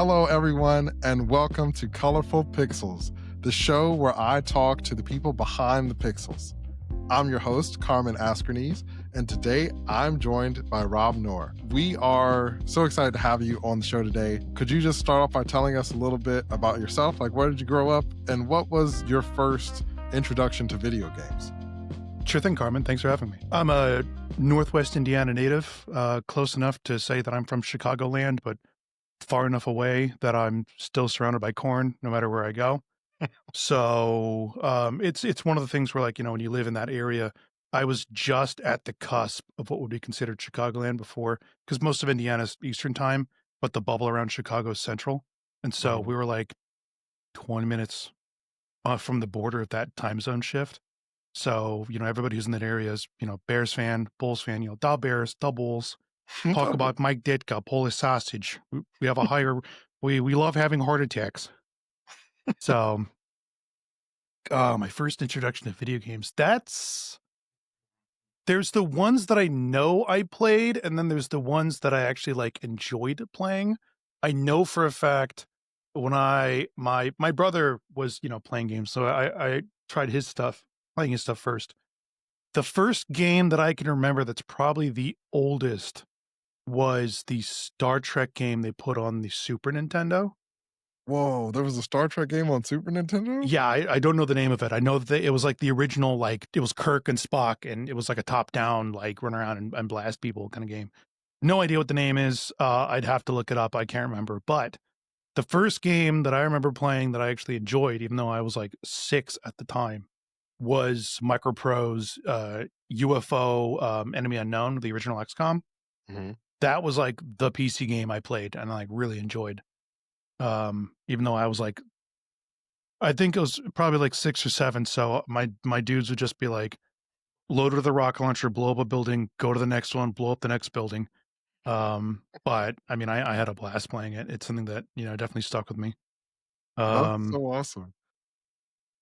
Hello, everyone, and welcome to Colorful Pixels, the show where I talk to the people behind the pixels. I'm your host, Carmen Askernes, and today I'm joined by Rob Knorr. We are so excited to have you on the show today. Could you just start off by telling us a little bit about yourself? Like, where did you grow up, and what was your first introduction to video games? Sure thing, Carmen. Thanks for having me. I'm a Northwest Indiana native, close enough to say that I'm from Chicagoland, but far enough away that I'm still surrounded by corn no matter where I go. So it's one of the things where, like, when you live in that area, I was just at the cusp of what would be considered Chicagoland before, because most of Indiana's Eastern time, but the bubble around Chicago is Central. And so we were like 20 minutes from the border of that time zone shift. So, everybody who's in that area is, Bears fan, Bulls fan, da Bears, da Bulls. Talk about Mike Ditka, Polish sausage. We have a higher, we love having heart attacks. So, my first introduction to video games, there's the ones that I know I played, and then there's the ones that I actually enjoyed playing. I know for a fact when my brother was, playing games, so I tried playing his stuff first. The first game that I can remember that's probably the oldest was the Star Trek game they put on the Super Nintendo. Whoa, there was a Star Trek game on Super Nintendo? Yeah, I don't know the name of it. I know that it was like the original, it was Kirk and Spock, and it was like a top-down, run around and blast people kind of game. No idea what the name is. I'd have to look it up. I can't remember. But the first game that I remember playing that I actually enjoyed, even though I was 6 at the time, was Microprose UFO Enemy Unknown, the original XCOM. Mm-hmm. That was the PC game I played and I really enjoyed. Even though I was I think it was probably 6 or 7. So my dudes would just be load to the rocket launcher, blow up a building, go to the next one, blow up the next building. But I mean, I had a blast playing it. It's something that, definitely stuck with me. That's so awesome.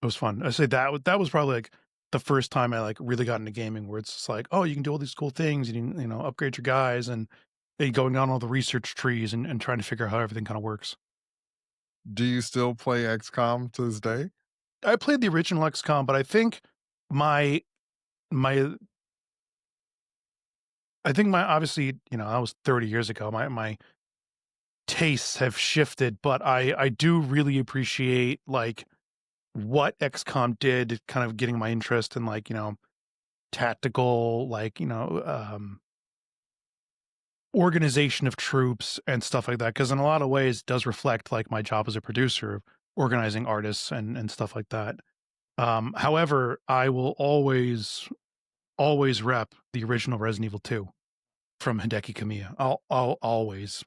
It was fun. I say that was probably the first time I really got into gaming, where it's just oh, you can do all these cool things, you can, upgrade your guys, and going down all the research trees and trying to figure out how everything kind of works. Do you still play XCOM to this day? I played the original XCOM, but I think my obviously, that was 30 years ago. My tastes have shifted, but I do really appreciate what XCOM did, kind of getting my interest in tactical, organization of troops and stuff like that. Because in a lot of ways, it does reflect my job as a producer, organizing artists and stuff like that. However, I will always rep the original Resident Evil 2 from Hideki Kamiya. I'll always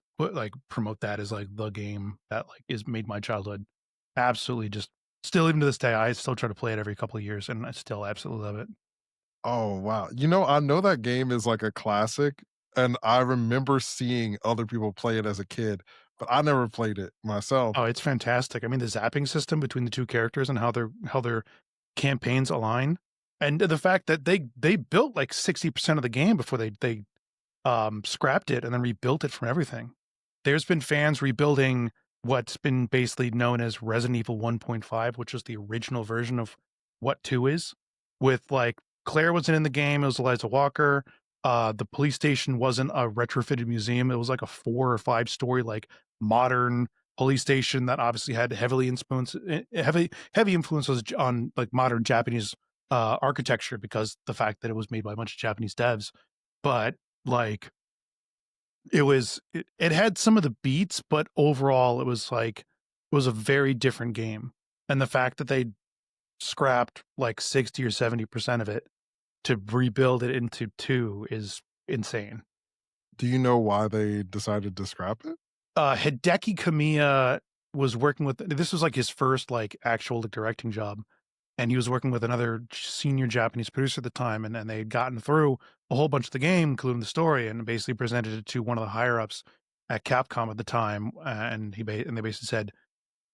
promote that as the game that is made my childhood. Absolutely, just still, even to this day, I still try to play it every couple of years, and I still absolutely love it. Oh, wow. I know that game is a classic, and I remember seeing other people play it as a kid, but I never played it myself. Oh, it's fantastic. I mean, the zapping system between the two characters and how their campaigns align, and the fact that they built 60% of the game before they scrapped it and then rebuilt it from everything. There's been fans rebuilding what's been basically known as Resident Evil 1.5, which was the original version of what 2 is, with Claire wasn't in the game. It was Eliza Walker. The police station wasn't a retrofitted museum. It was a 4 or 5 story, modern police station that obviously had heavy influences on modern Japanese architecture, because the fact that it was made by a bunch of Japanese devs. But it had some of the beats, but overall it was a very different game. And the fact that they scrapped 60 or 70% of it to rebuild it into 2 is insane. Do you know why they decided to scrap it? Hideki Kamiya was working with, this was his first actual directing job, and he was working with another senior Japanese producer at the time, and they had gotten through a whole bunch of the game, including the story, and basically presented it to one of the higher ups at Capcom at the time, and they basically said,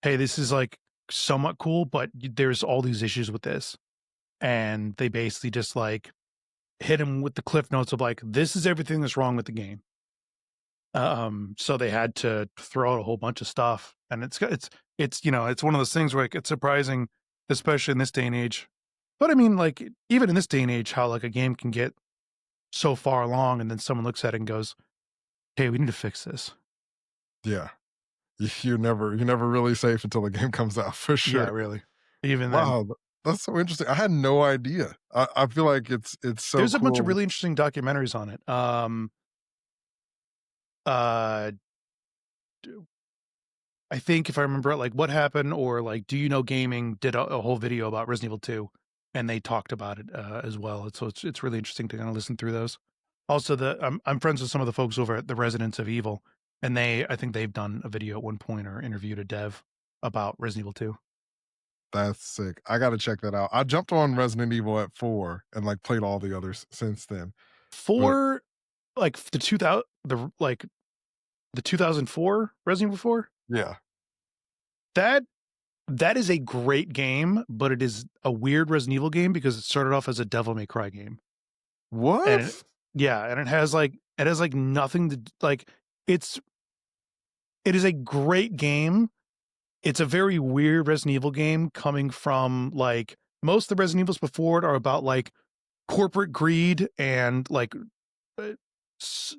"Hey, this is somewhat cool, but there's all these issues with this," and they basically just hit him with the cliff notes of this is everything that's wrong with the game. So they had to throw out a whole bunch of stuff, and it's it's one of those things where like, it's surprising, especially in this day and age. But I mean, like even in this day and age, how like a game can get so far along, and then someone looks at it and goes, "Hey, we need to fix this." Yeah. You're never really safe until the game comes out for Yeah, sure. really. Even then, Wow, that's so interesting. I had no idea. I feel like it's so there's a bunch of cool. really interesting documentaries on it. Uh, I think if I remember it, like What Happened or like Do You Know Gaming did a whole video about Resident Evil 2, and they talked about it as well. So it's really interesting to kind of listen through those. Also, I'm friends with some of the folks over at the Residents of Evil, and I think they've done a video at one point or interviewed a dev about Resident Evil 2. That's sick. I gotta check that out. I jumped on Resident Evil at 4 and, like, played all the others since then. But For like the 2004 Resident Evil 4, yeah. that that is a great game, but it is a weird Resident Evil game because it started off as a Devil May Cry game. And What? yeah, and it has nothing to like it's it is a great game. It's a very weird Resident Evil game coming from like most of the Resident Evils before it are about like corporate greed and like uh, s-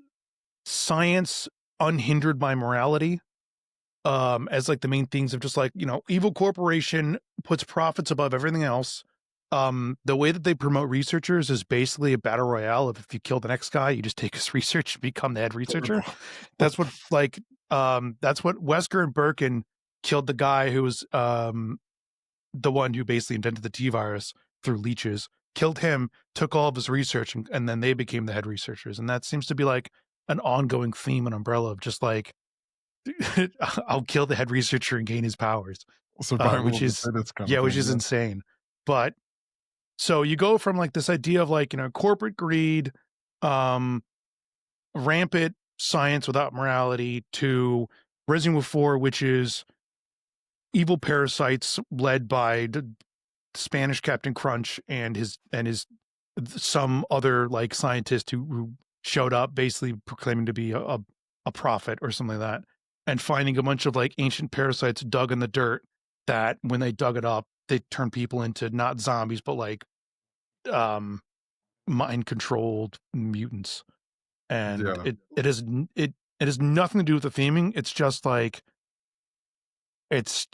science unhindered by morality, as like the main things of just like, evil corporation puts profits above everything else. The way that they promote researchers is basically a battle royale of if you kill the next guy, you just take his research and become the head researcher. That's what like that's what Wesker and Birkin killed the guy who was the one who basically invented the T virus through leeches, killed him, took all of his research, and then they became the head researchers. And that seems to be like an ongoing theme and umbrella of just like I'll kill the head researcher and gain his powers, Survival which of the is fittest kind yeah, of which thing, is yeah. insane. But so you go from like this idea of like corporate greed, um, rampant science without morality, to Resident Evil 4, which is evil parasites led by Spanish Captain Crunch and his some other like scientist who showed up basically proclaiming to be a prophet or something like that, and finding a bunch of like ancient parasites dug in the dirt that when they dug it up they turn people into not zombies but like um mind controlled mutants. And Yeah. it has nothing to do with the theming. It's just like it's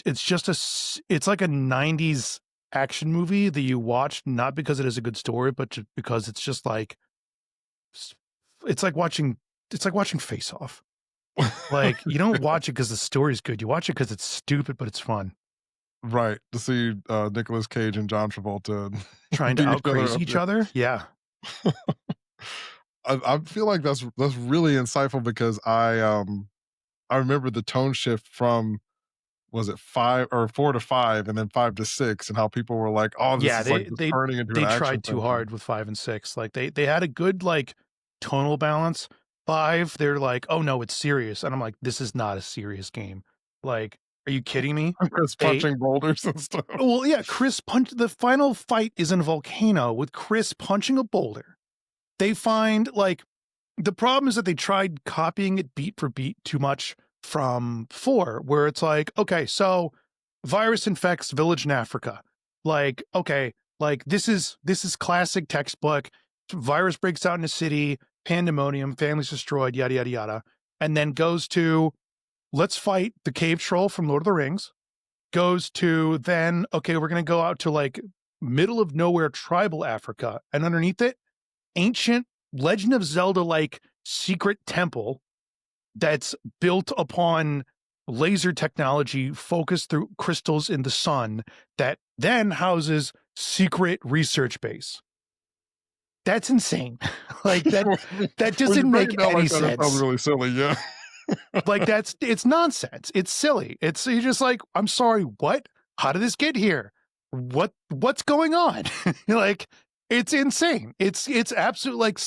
like a 90s action movie that you watch not because it is a good story, but just because it's just like it's like watching Face Off. Like you don't watch it because the story's good. You watch it because it's stupid, but it's fun. Right, to see, Nicolas Cage and John Travolta Trying to beat each out other crazy up, each yeah. other. Yeah. I feel like that's really insightful because I remember the tone shift from, was it 5 or 4 to 5 and then 5 to 6 and how people were like, "Oh, this Yeah, is, like, they just they turning into an they action tried too film now." hard with 5 and 6. Like they had a good like tonal balance. 5, they're like, "Oh no, it's serious." And I'm like, "This is not a serious game." Like, are you kidding me? Chris They punching boulders and stuff. Well, yeah, Chris punch the final fight is in a volcano with Chris punching a boulder. They find like the problem is that they tried copying it beat for beat too much from 4, where it's like, okay, so virus infects village in Africa. Like, okay, like this is classic textbook. Virus breaks out in a city, pandemonium, families destroyed, yada yada yada, and then goes to let's fight the cave troll from Lord of the Rings. Goes to then, okay, we're gonna go out to like middle of nowhere tribal Africa, and underneath it, ancient Legend of Zelda like secret temple that's built upon laser technology focused through crystals in the sun that then houses secret research base. That's insane. Like that When you doesn't break make it down any like that, it sounds sense. really silly, yeah. Like it's nonsense. It's silly. It's you're just like, I'm sorry, what? How did this get here? What's going on? Like it's insane. It's absolute like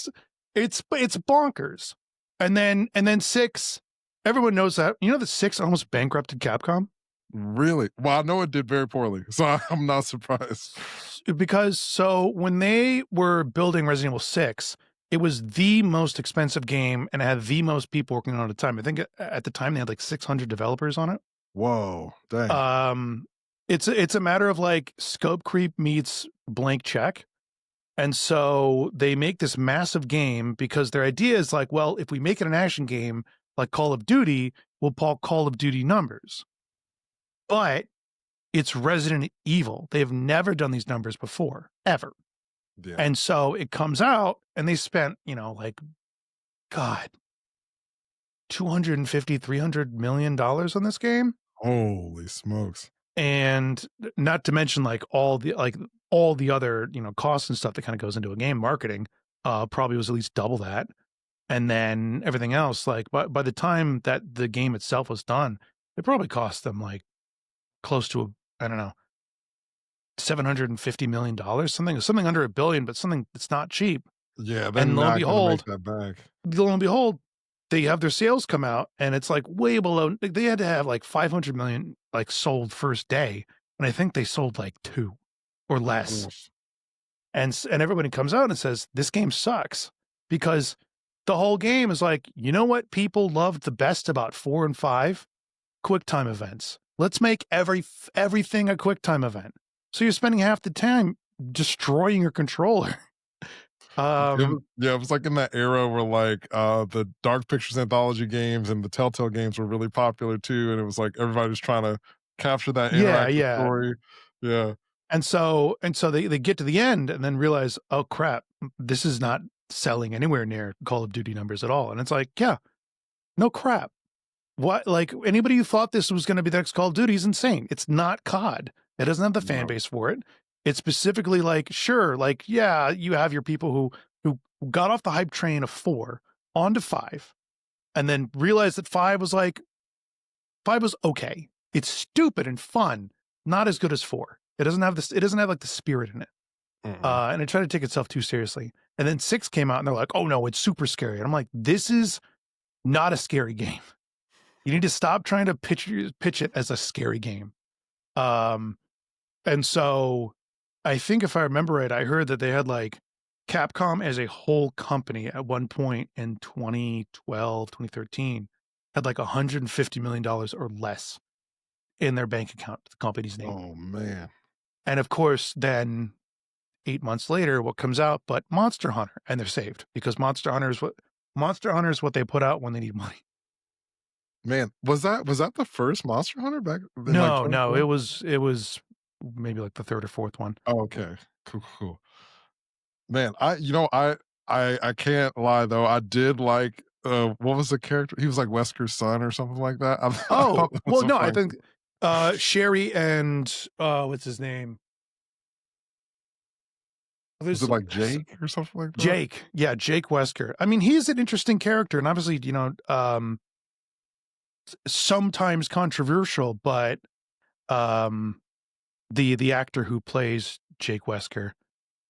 it's bonkers. And then 6, everyone knows that. You know that 6 almost bankrupted Capcom? Really? Well, I know it did very poorly, so I'm not surprised. Because so when they were building Resident Evil 6, It was the most expensive game, and it had the most people working on it at the time. I think at the time they had like 600 developers on it. Whoa, dang. It's a matter of like scope creep meets blank check. And so they make this massive game because their idea is like, well, if we make it an action game like Call of Duty, we'll call Call of Duty numbers. But it's Resident Evil. They've never done these numbers before, ever. Yeah. And so it comes out and they spent, like, God, 250, $300 million on this game. Holy smokes. And not to mention like all the other, costs and stuff that kind of goes into a game. Marketing probably was at least double that. And then everything else, like by the time that the game itself was done, it probably cost them like close to I don't know, $750 million, something under $1 billion, but something that's not cheap. Yeah, they're And not gonna make that back. lo and behold, they have their sales come out and it's like way below. They had to have like 500 million like sold first day, and I think they sold like 2 or less. Oof. And everybody comes out and says this game sucks because the whole game is like, you know what people loved the best about 4 and 5? QuickTime events. Let's make everything a QuickTime event. So you're spending half the time destroying your controller. It was like in that era where like the Dark Pictures anthology games and the Telltale games were really popular too, and it was like everybody was trying to capture that interactive story. Yeah. And so they get to the end and then realize, oh crap, this is not selling anywhere near Call of Duty numbers at all. And it's like, yeah, no crap. What, like anybody who thought this was going to be the next Call of Duty is insane. It's not COD. It doesn't have the fan base for it. It's specifically like, sure, like, yeah, you have your people who got off the hype train of 4 onto 5 and then realized that 5 was okay. It's stupid and fun, not as good as 4. It doesn't have like the spirit in it. And it tried to take itself too seriously. And then 6 came out and they're like, oh no, it's super scary. And I'm like, this is not a scary game. You need to stop trying to pitch it as a scary game. And so I think if I remember right, I heard that they had like Capcom as a whole company at one point in 2012, 2013 had like $150 million or less in their bank account, the company's name. Oh man. And of course, then 8 months later, what comes out but Monster Hunter, and they're saved because Monster Hunter is what they put out when they need money. Man, was that the first Monster Hunter back? No, it was maybe like the 3rd or 4th one. Oh, okay, cool. Man, I can't lie though. I did like what was the character? He was like Wesker's son or something like that. Oh, well, no, I think Sherry and what's his name? Is it like Jake or something like that? Jake, yeah, Jake Wesker. I mean, he's an interesting character, and obviously, sometimes controversial, but the actor who plays Jake Wesker,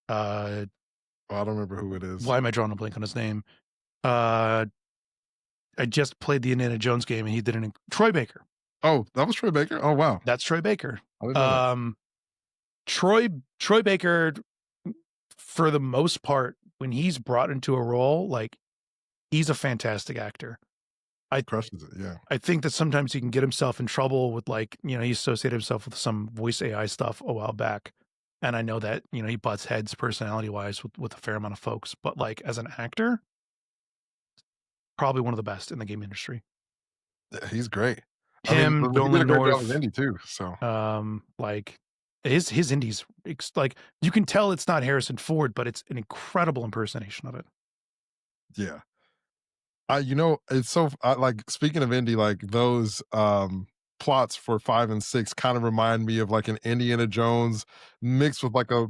I don't remember who it is. Why am I drawing a blank on his name? I just played the Indiana Jones game, and he did Troy Baker. Oh, that was Troy Baker? Oh, wow. That's Troy Baker. I didn't know that. Troy Baker, for the most part, when he's brought into a role, like he's a fantastic actor. Crushes it, yeah. I think that sometimes he can get himself in trouble with like, he associated himself with some voice AI stuff a while back. And I know that, he butts heads personality wise with a fair amount of folks, but like as an actor, probably one of the best in the game industry. Yeah, he's great. Him, he did a great North, job with Indy too. So like his indies, like you can tell it's not Harrison Ford, but it's an incredible impersonation of it. Yeah. It's so like speaking of Indy, like those plots for 5 and 6 kind of remind me of like an Indiana Jones mixed with like a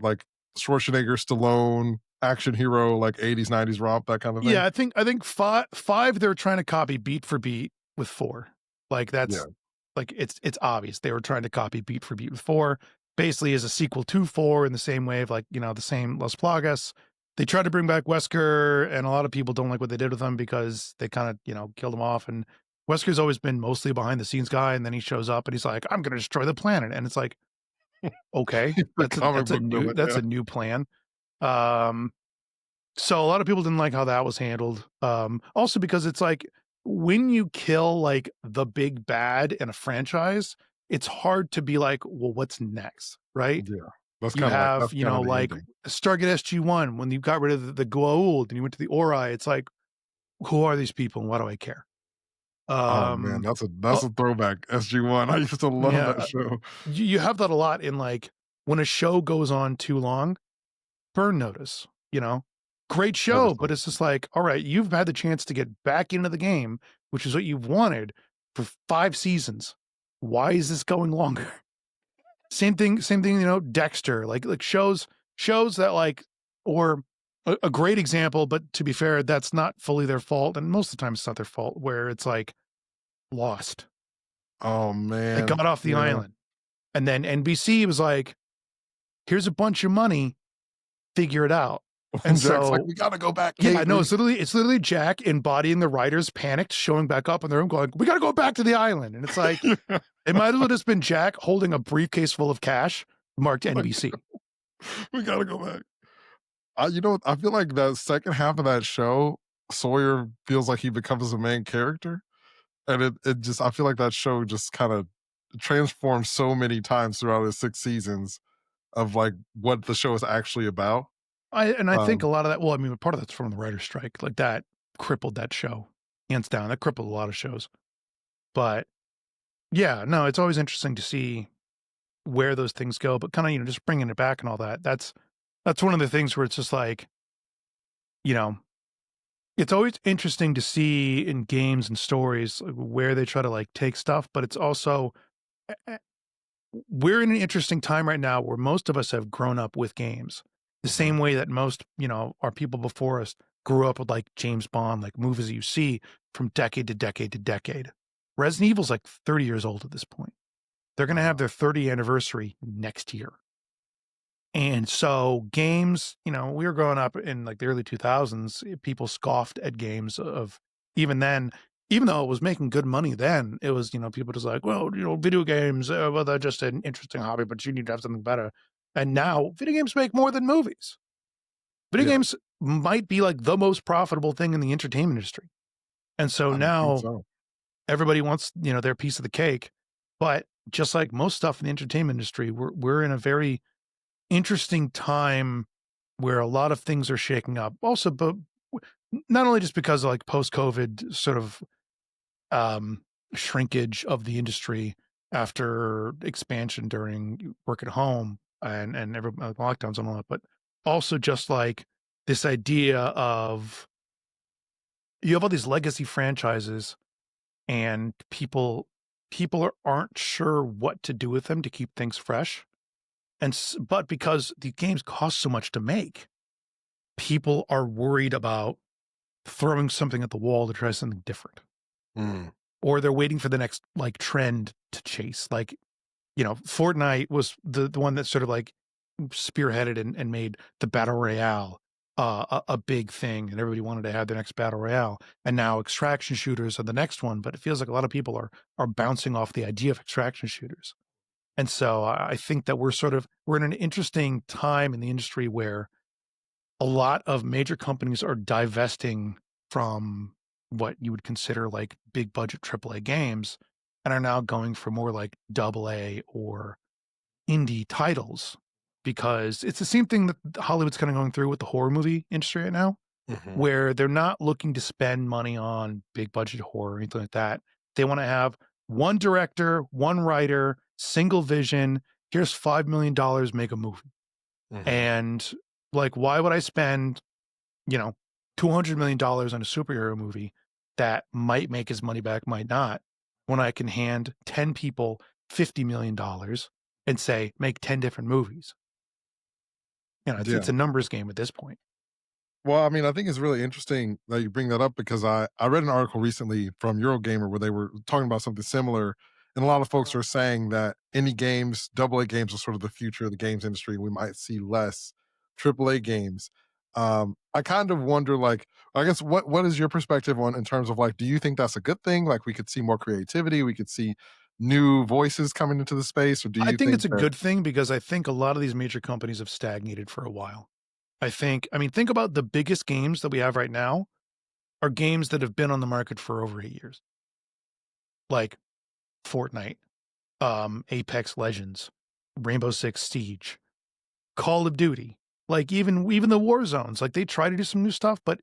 Schwarzenegger, Stallone action hero, like 80s, 90s romp, that kind of thing. Yeah, I think five they're trying to copy beat for beat with 4. Like that's like it's obvious they were trying to copy beat for beat with 4. Basically, as a sequel to 4 in the same way of like the same Las Plagas. They tried to bring back Wesker, and a lot of people don't like what they did with him because they kind of killed him off. And Wesker's always been mostly behind the scenes guy, and then he shows up and he's like, "I'm going to destroy the planet," and it's like, okay, that's a new plan. So a lot of people didn't like how that was handled. Also because it's like when you kill like the big bad in a franchise, it's hard to be like, well, what's next, right? Yeah. That's You kind of like have, that's kind of the like ending. Stargate SG-1 when you got rid of the Goa'uld and you went to the Ori. It's like, who are these people and why do I care? Oh man, Um, that's uh, a throwback. SG1. I used to love yeah, that show. you have that a lot in like when a show goes on too long. Burn Notice, great Never show, saw but it. it's just like, all right, you've had the chance to get back into the game, which is what you've wanted for 5 seasons. Why is this going longer? Same thing, Dexter, like shows that like, or a great example, but to be fair, that's not fully their fault. And most of the time it's not their fault, where it's like Lost. Oh They man. got off the Yeah. island. And then NBC was like, here's a bunch of money, figure it out. And Jack's like, so we gotta go back, yeah, no, Avery. it's literally Jack embodying the writers panicked, showing back up in the room, going, "We got to go back to the island." And it's like Yeah. it might as well just been Jack holding a briefcase full of cash marked Like, NBC. we gotta go back. I feel like that second half of that show, Sawyer feels like he becomes the main character. And it just I feel like that show just kind of transformed so many times throughout its 6 seasons of like what the show is actually about. I think a Um, lot of that. Well, I mean, part of that's from the writer's strike, like that crippled that show, hands down. That crippled a lot of shows. But yeah, no, it's always interesting to see where those things go. But kind of just bringing it back and all that. That's one of the things where it's just like you know it's always interesting to see in games and stories like, where they try to like take stuff, but it's also eh, eh, we're in an interesting time right now where most of us have grown up with games the mhm. same way that most, our people before us grew up with like James Bond, like movies that you see from decade to decade to decade. Resident Evil's like 30 years old at this point. They're going to have Wow. their 30th anniversary next year. And so games, we were growing up in like the early 2000s, people scoffed at games of even then, even though it was making good money then, it was, people just like, well, video games, well, they're just an interesting hobby, but you need to have something better. And now video games make more than movies. Video Yeah, games might be like the most profitable thing in the entertainment industry. And so I would think now so. everybody wants, their piece of the cake. But just like most stuff in the entertainment industry, we're in a very interesting time where a lot of things are shaking up. Also, but not only just because of like post-COVID sort of um, shrinkage of the industry after expansion during work at home and lockdowns and all that, but also just like this idea of you have all these legacy franchises and aren't sure what to do with them to keep things fresh. But because the games cost so much to make, people are worried about throwing something at the wall to try something different. Mm, Or they're waiting for the next like trend to chase. Like, Fortnite was the one that sort of like spearheaded and made the battle royale a big thing, and everybody wanted to have their next battle royale. And now extraction shooters are the next one, but it feels like a lot of people are bouncing off the idea of extraction shooters. And so I think that we're in an interesting time in the industry where a lot of major companies are divesting from what you would consider like big budget AAA games and are now going for more like AA or indie titles because it's the same thing that Hollywood's kind of going through with the horror movie industry right now, mhm. where they're not looking to spend money on big budget horror or anything like that. They want to have one director, one writer, single vision. Here's $5 million, make a movie. Mhm. And like, why would I spend, you know, $200 million on a superhero movie that might make his money back, might not, when I can hand 10 people $50 million and say, make 10 different movies? It's Yeah. a numbers game at this point. Well, I mean, I think it's really interesting that you bring that up because I read an article recently from Eurogamer where they were talking about something similar, and a lot of folks are saying that indie games, AA games are sort of the future of the games industry. We might see less AAA games. I kind of wonder, like, I guess what is your perspective on in terms of like, do you think that's a good thing? Like, we could see more creativity, we could see new voices coming into the space, or do I you think think it's a that good thing because I think a lot of these major companies have stagnated for a while. I mean, think about the biggest games that we have right now are games that have been on the market for over 8 years, like Fortnite, Apex Legends, Rainbow Six Siege, Call of Duty, like even the war zones, like they try to do some new stuff, but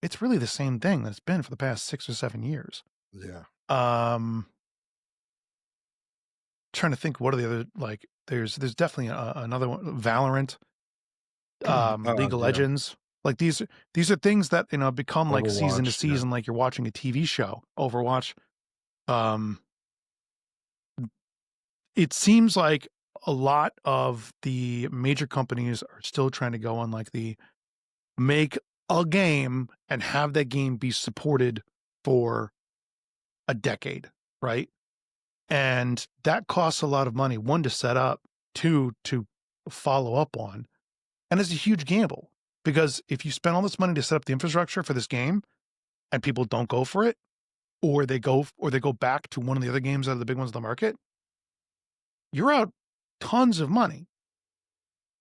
it's really the same thing that it's been for the past 6 or 7 years. Yeah. Um, Trying to think what are the other like there's definitely another one, Valorant, League of Yeah. Legends. Like these are things that, become like season to Overwatch. Yeah. season, like you're watching a TV show. Overwatch. Um, it seems like a lot of the major companies are still trying to go on like the make a game and have that game be supported for a decade, right? And that costs a lot of money, one, to set up, two, to follow up on. And it's a huge gamble because if you spend all this money to set up the infrastructure for this game and people don't go for it, or they go back to one of the other games out of the big ones on the market, you're out tons of money.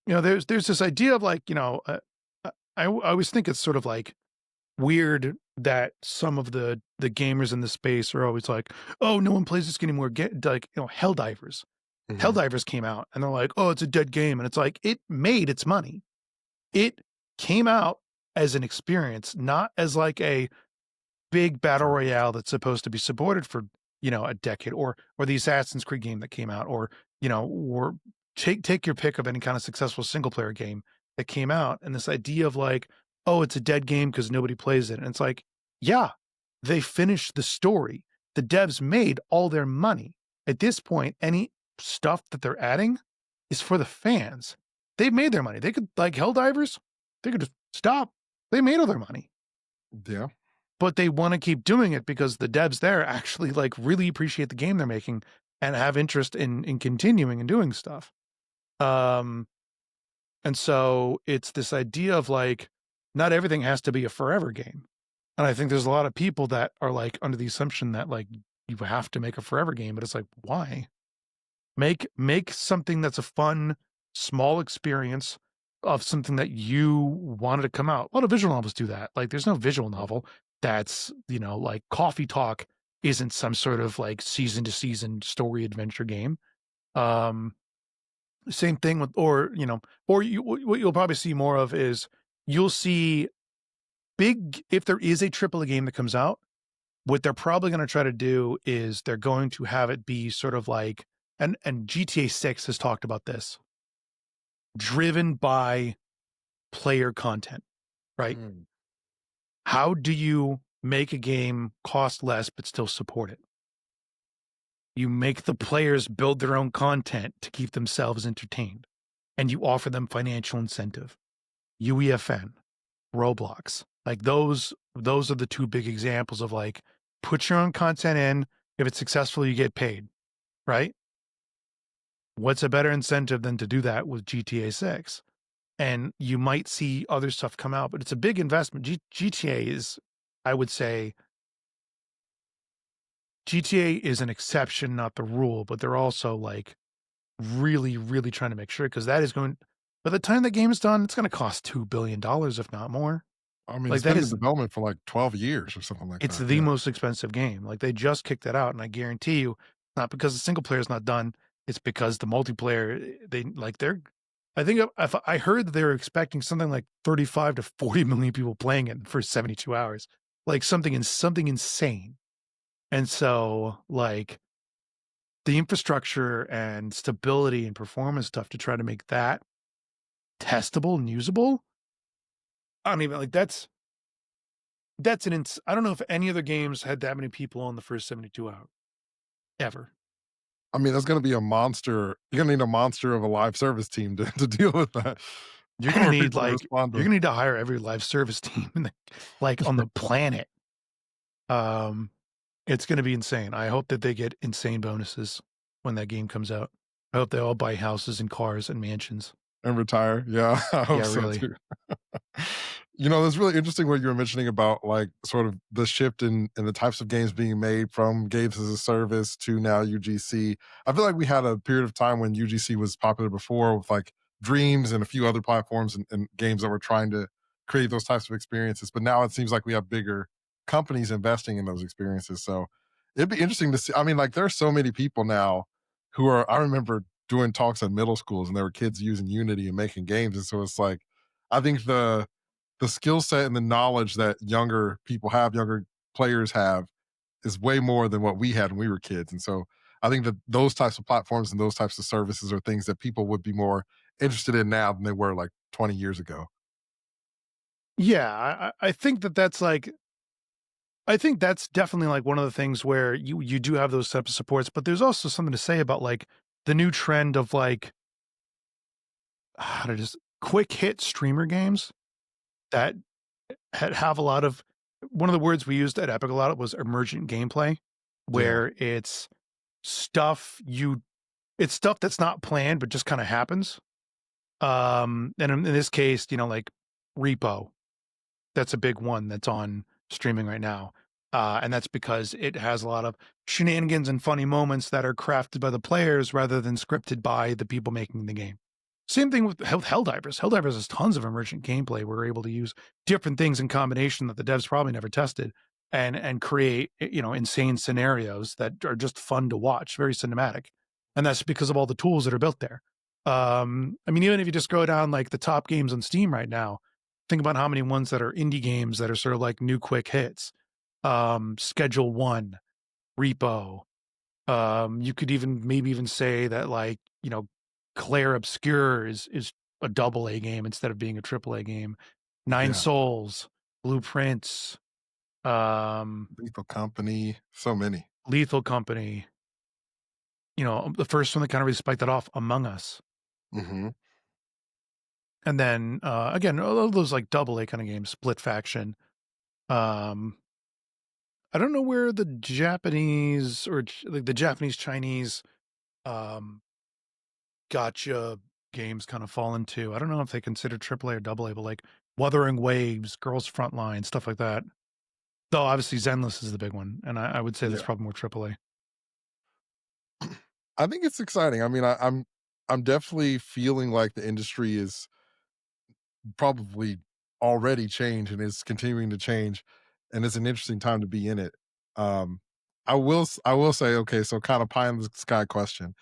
There's this idea of like, I always think it's sort of like weird that some of the gamers in the space are always like, "Oh, no one plays this game anymore." Get like, Helldivers. Mhm. Helldivers came out and they're like, "Oh, it's a dead game." And it's like, it made its money. It came out as an experience, not as like a big battle royale that's supposed to be supported for, a decade, or the Assassin's Creed game that came out, or take your pick of any kind of successful single player game that came out, and this idea of like, oh, it's a dead game because nobody plays it. And it's like, yeah, they finished the story. The devs made all their money. At this point, any stuff that they're adding is for the fans. They've made their money. They could, like Helldivers, they could just stop. They made all their money, Yeah. but they want to keep doing it because the devs there actually like really appreciate the game they're making and have interest in continuing and doing stuff. Um, and so it's this idea of like, not everything has to be a forever game. And I think there's a lot of people that are like under the assumption that like you have to make a forever game, but it's like, why? Make something that's a fun, small experience of something that you wanted to come out. A lot of visual novels do that. Like there's no visual novel that's, like Coffee Talk isn't some sort of like season to season story adventure game. Um Same thing with, what you'll probably see more of is you'll see if there is a AAA game that comes out, what they're probably going to try to do is they're going to have it be sort of like, and GTA 6 has talked about this, driven by player content, right? Mm. How do you make a game cost less but still support it? You make the players build their own content to keep themselves entertained, and you offer them financial incentive. UEFN, Roblox, like those are the two big examples of like, put your own content in. If it's successful, you get paid, right? What's a better incentive than to do that with GTA 6? And you might see other stuff come out, but it's a big investment. GTA is, I would say, GTA is an exception, not the rule, but they're also like really, really trying to make sure because that is going, by the time the game is done, it's going to cost $2 billion, if not more. I mean, Like it's that been in is, development for like 12 years or something like it's that. the Yeah. most expensive game. Like they just kicked it out, and I guarantee you, not because the single player is not done, it's because the multiplayer, I think if I heard that they were expecting something like 35 to 40 million people playing it for 72 hours, like something insane. And so like the infrastructure and stability and performance stuff to try to make that testable and usable. I don't even like I don't know if any other games had that many people on the first 72 hours ever. I mean, that's going to be a monster. You're going to need a monster of a live service team to deal with that. You're gonna For need people to like respond you're to. gonna need to hire every live service team like on the planet. Um, it's gonna be insane. I hope that they get insane bonuses when that game comes out. I hope they all buy houses and cars and mansions. And retire. Yeah, I hope Yeah, so really. too. It's really interesting what you were mentioning about like sort of the shift in the types of games being made from games as a service to now UGC. I feel like we had a period of time when UGC was popular before with like Dreams and a few other platforms and games that were trying to create those types of experiences. But now it seems like we have bigger companies investing in those experiences. So it'd be interesting to see. I mean, like, there's so many people now who are, I remember doing talks in middle schools and there were kids using Unity and making games. And so it's like, I think the skill set and the knowledge that younger people have, younger players have, is way more than what we had when we were kids. And so I think that those types of platforms and those types of services are things that people would be more interested in now than they were like 20 years ago. Yeah, I think that's like I think that's definitely like one of the things where you do have those types of supports, but there's also something to say about like the new trend of like how to just quick hit streamer games that have a lot of one of the words we used at Epic a lot was emergent gameplay, Yeah. where stuff you it's stuff that's not planned but just kind of happens. And in this case, like Repo, that's a big one that's on streaming right now. And that's because it has a lot of shenanigans and funny moments that are crafted by the players rather than scripted by the people making the game. Same thing with Helldivers. Helldivers has tons of emergent gameplay. We're able to use different things in combination that the devs probably never tested and create, insane scenarios that are just fun to watch, very cinematic. And that's because of all the tools that are built there. I mean, even if you just go down like the top games on Steam right now, think about how many ones that are indie games that are sort of like new quick hits. Schedule One, Repo. You could maybe even say that like, Claire Obscure is a double A game instead of being a triple A game. Nine Yeah. Souls, Blueprints, Lethal Company, so many. Lethal Company. The first one that kind of really spiked that off, Among Us. Hmm. And then again, all of those like double A kind of games, Split Faction. Um, I don't know where the Japanese or like the Japanese Chinese um gotcha games kind of fall into. I don't know if they consider AAA or double A, but like Wuthering Waves, Girls Frontline, stuff like that. Though obviously Zenless is the big one, and I would say that's Yeah. probably more AAA. I think it's exciting. I mean, I'm definitely feeling like the industry is probably already changed and is continuing to change, and it's an interesting time to be in it. Um, I will say, okay, so kind of pie in the sky question.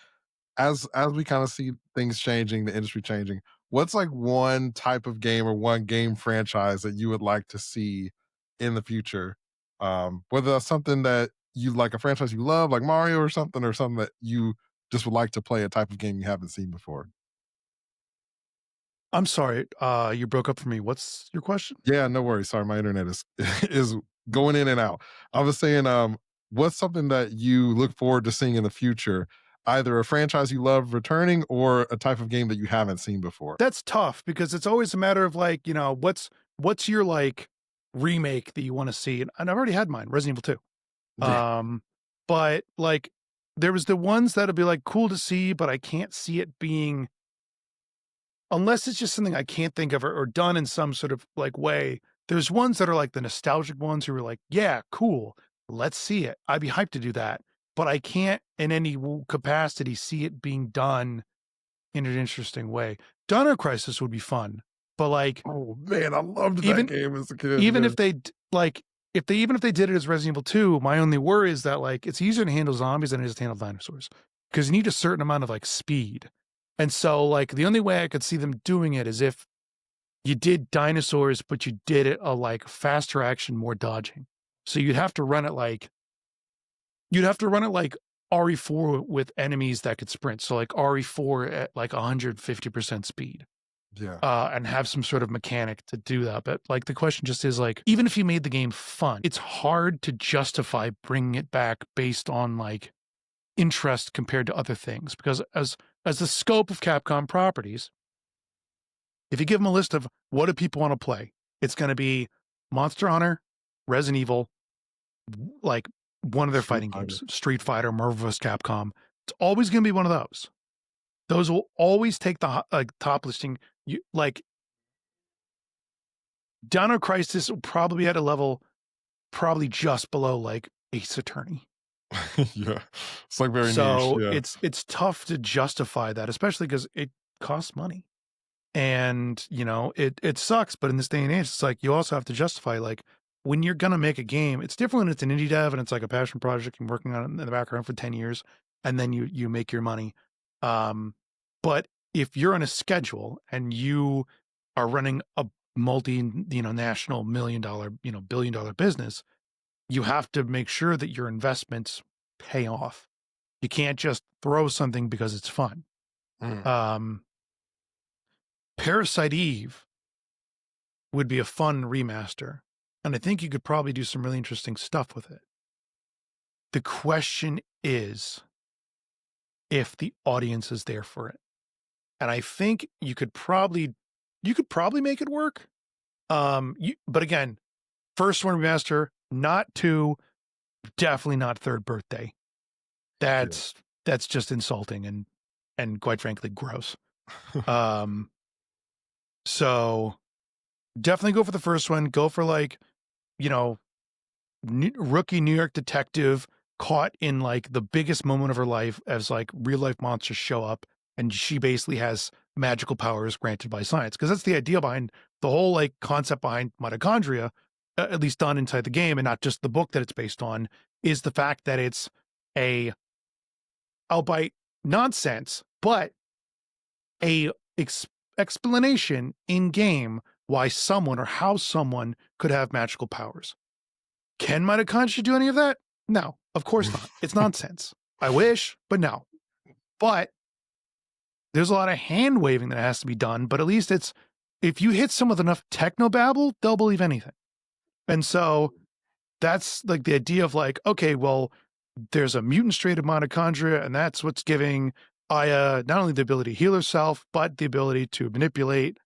As we kind of see things changing, the industry changing, what's like one type of game or one game franchise that you would like to see in the future? Whether that's something that you like, a franchise you love, like Mario or something that you just would like to play, a type of game you haven't seen before. I'm sorry, you broke up for me. What's your question? Yeah, no worries. Sorry, my internet is is going in and out. I was saying, what's something that you look forward to seeing in the future? Either a franchise you love returning or a type of game that you haven't seen before. That's tough because it's always a matter of like, what's your like remake that you want to see? And I've already had mine, Resident Evil 2. Yeah. But like there was the ones that'd be like cool to see, but I can't see it being unless it's just something I can't think of or done in some sort of like way. There's ones that are like the nostalgic ones who are like, yeah, cool, let's see it. I'd be hyped to do that, but I can't in any capacity see it being done in an interesting way. Dino Crisis would be fun, but like Oh man, I loved that even game as a kid. even Yeah. if they like if they did it as Resident Evil 2, my only worry is that like it's easier to handle zombies than it is to handle dinosaurs because you need a certain amount of like speed. And so like the only way I could see them doing it is if you did dinosaurs, but you did it a like faster action, more dodging. So you'd have to run it like RE4 with enemies that could sprint. So like RE4 at like 150% speed. Yeah. And have some sort of mechanic to do that. But like the question just is like, even if you made the game fun, it's hard to justify bringing it back based on like interest compared to other things. Because as the scope of Capcom properties, if you give them a list of what do people want to play, it's going to be Monster Hunter, Resident Evil, like one of their Street fighting Fighter. games, Street Fighter, Marvel vs. Capcom. It's always going to be one of those. Those will always take the like top listing. You like Dino Crisis will probably be at a level probably just below like Ace Attorney. Yeah. It's like very niche. So Yeah. it's tough to justify that, especially because it costs money. And, it sucks, but in this day and age, it's like you also have to justify, like, when you're gonna make a game, it's different when it's an indie dev and it's like a passion project and working on it in the background for 10 years, and then you make your money. Um, but if you're on a schedule and you are running a national $1 million, $1 billion business, you have to make sure that your investments pay off. You can't just throw something because it's fun. Mm, Um, Parasite Eve would be a fun remaster, and I think you could probably do some really interesting stuff with it. The question is if the audience is there for it. And I think you could probably make it work. But again, first one remaster, not two, definitely not third birthday. yeah. That's that's just insulting and quite frankly gross. Um, so definitely go for the first one. Go for like, you know, rookie New York detective caught in like the biggest moment of her life as like real life monsters show up and she basically has magical powers granted by science, because that's the idea behind the whole like concept behind mitochondria, at least done inside the game and not just the book that it's based on, is the fact that it's a, albeit nonsense, but a explanation in game why someone or how someone could have magical powers. Can mitochondria do any of that? No, of course not. It's nonsense. I wish, but no. But there's a lot of hand waving that has to be done, but at least it's, if you hit someone with enough techno babble, they'll believe anything. And so that's like the idea of like, okay, well, there's a mutant strain of mitochondria, and that's what's giving Aya not only the ability to heal herself, but the ability to manipulate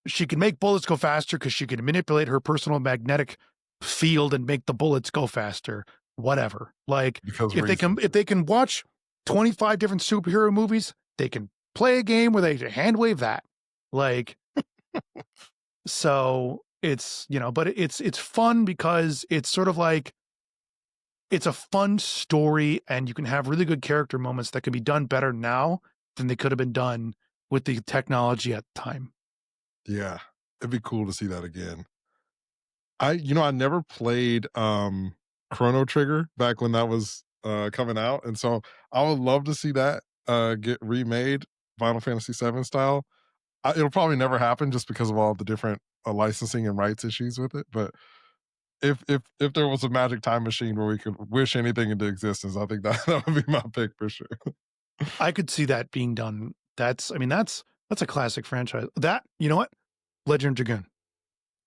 she can make bullets go faster because she can manipulate her personal magnetic field and make the bullets go faster. Whatever. Like Because if they can reasons. if they can watch 25 different superhero movies, they can play a game where they hand wave that. Like so it's but it's fun because it's sort of like it's a fun story and you can have really good character moments that can be done better now than they could have been done with the technology at the time. Yeah. It'd be cool to see that again. I never played Chrono Trigger back when that was coming out. And so I would love to see that get remade Final Fantasy VII style. It'll probably never happen just because of all the different licensing and rights issues with it. But if there was a magic time machine where we could wish anything into existence, I think that, that would be my pick for sure. I could see that being done. That's a classic franchise. That, you know what? Legend of Dragoon.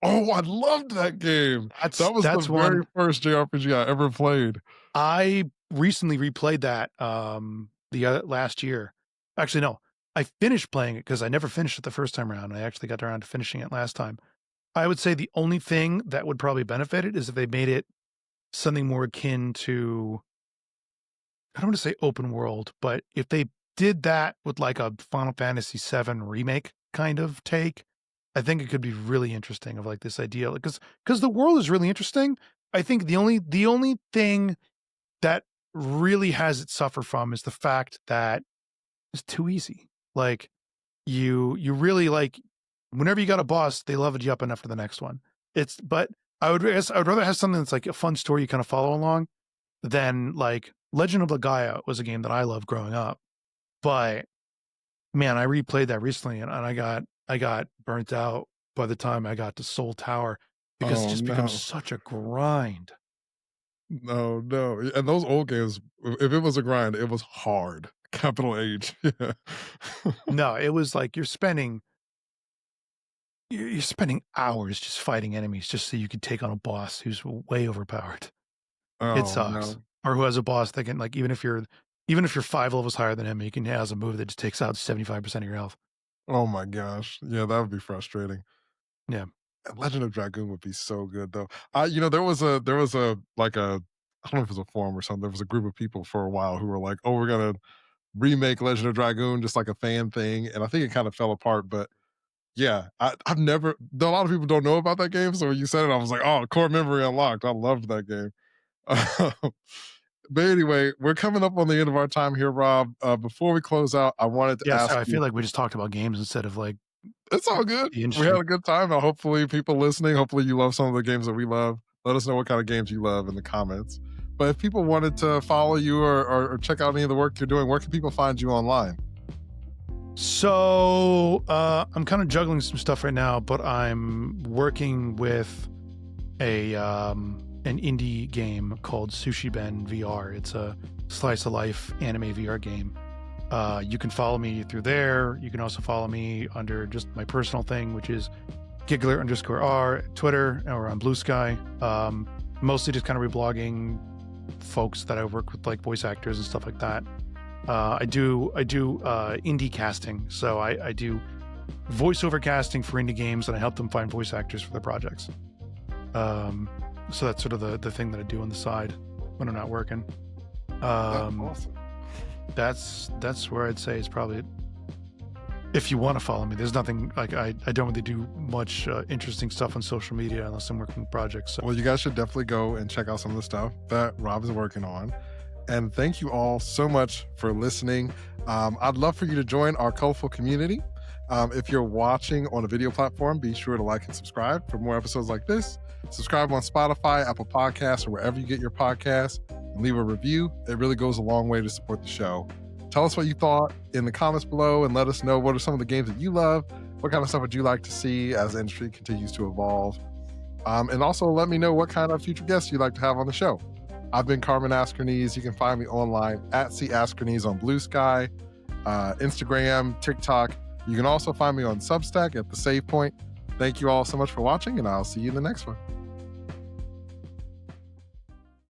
Oh, I loved that game. That's That was the that's very one first JRPG I ever played. I recently replayed that the last year. Actually, no. I finished playing it because I never finished it the first time around. I actually got around to finishing it last time. I would say the only thing that would probably benefit it is if they made it something more akin to, I don't want to say open world, but if they did that with like a Final Fantasy VII remake kind of take, I think it could be really interesting of like this idea, like, because the world is really interesting. I think the only thing that really has it suffer from is the fact that it's too easy. Like you really like, whenever you got a boss, they leveled you up enough for the next one. But I would rather have something that's like a fun story you kind of follow along than like Legend of Legaia was a game that I loved growing up. But man, I replayed that recently and I got burnt out by the time I got to Soul Tower because it Oh just becomes no. such a grind. No, no. And those old games, if it was a grind, it was hard. Capital H. Yeah. No, it was like you're spending hours just fighting enemies just so you could take on a boss who's way overpowered. It Oh sucks. no. Or who has a boss that can like even if you're 5 levels higher than him, he has a move that just takes out 75% of your health. Oh my gosh. Yeah, that would be frustrating. Yeah. Legend of Dragoon would be so good though. There was a like a I don't know if it was a forum or something. There was a group of people for a while who were like, "Oh, we're gonna remake Legend of Dragoon," just like a fan thing, and I think it kind of fell apart. But yeah, I've never. A lot of people don't know about that game, so when you said it, I was like, "Oh, core memory unlocked." I loved that game. But anyway, we're coming up on the end of our time here, Rob. Before we close out, I wanted to ask I you. feel like we just talked about games instead of like It's all good. the We industry. had a good time. Now, hopefully, people listening, hopefully, you love some of the games that we love. Let us know what kind of games you love in the comments. But if people wanted to follow you or check out any of the work you're doing, where can people find you online? So I'm kind of juggling some stuff right now, but I'm working with an indie game called Sushi Ben VR. It's a slice of life anime VR game. You can follow me through there. You can also follow me under just my personal thing, which is Giggler_R at Twitter or on Bluesky. Mostly just kind of reblogging folks that I work with, like voice actors and stuff like that. I do indie casting, so I do voiceover casting for indie games, and I help them find voice actors for their projects. So that's sort of the thing that I do on the side when I'm not working. That's awesome. That's where I'd say it's probably, if you want to follow me. There's nothing like I don't really do much interesting stuff on social media unless I'm working on projects. So. Well, you guys should definitely go and check out some of the stuff that Rob is working on. And thank you all so much for listening. I'd love for you to join our colorful community. If you're watching on a video platform, be sure to like and subscribe for more episodes like this. Subscribe on Spotify, Apple Podcasts, or wherever you get your podcasts, and leave a review. It really goes a long way to support the show. Tell us what you thought in the comments below, and let us know what are some of the games that you love. What kind of stuff would you like to see as the industry continues to evolve? And also let me know what kind of future guests you'd like to have on the show. I've been Carmen Askernes. You can find me online at @CAskernes on Bluesky, Instagram, TikTok. You can also find me on Substack at The Save Point. Thank you all so much for watching, and I'll see you in the next one.